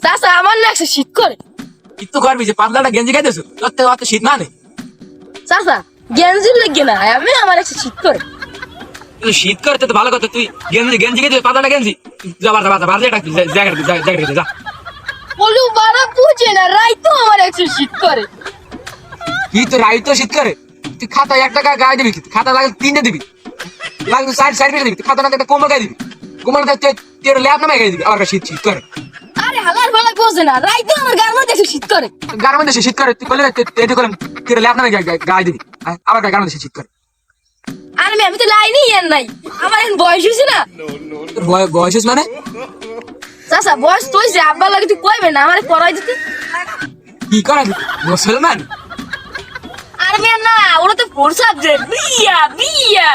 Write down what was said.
চাচা আমার না একটা শীত করে। কি তো করবি যে পাতলাটা গেঞ্জি গাইতেছ তোর তো অত শীত না নেই। চাচা গেঞ্জি লেগে না আমি আমার একটা শীত করে। তুই শীত করতে তো ভালো কথা, তুই গেঞ্জি গেঞ্জি গাইতে পাতলাটা গেঞ্জি যাবার যাবার যাবার জায়গা যা। বলু বাড়া বুঝে না রাই তো আমার একটা শীত করে। কি তো রাই তো শীত করে? তুই খাতা 1 টাকা গায়ে দিবি, খাতা লাগলে 3টে দিবি, লাগলে সাইড দিবি, খাতা না একটা কোমর গায়ে দিবি, কোমর তেরো ল্যাপ নামে গায়ে দিবি, আবার শীত শীত করে। আরে হালার ভালা বোঝে না রাই তো আমার গার মধ্যে একটা শীত করে। গার মধ্যে শীত করে তুই বলে তেটে করে তেরো ল্যাপ নামে গায়ে দিবি, আবার গার মধ্যে শীত করে। আর আমি তো লাইনই এর নাই, আমার এখন বয়স হয়েছে না। তোর বয়স মানে? চাচা বয়স তো হয়েছে, আব্বা লাগে তুই কইবে না আমার পড়াই দিতে। কি করা দিবি মুসলমান? আর মেয়ে না ওরা তো ফোর সাবজেক্ট বিয়া বিয়া।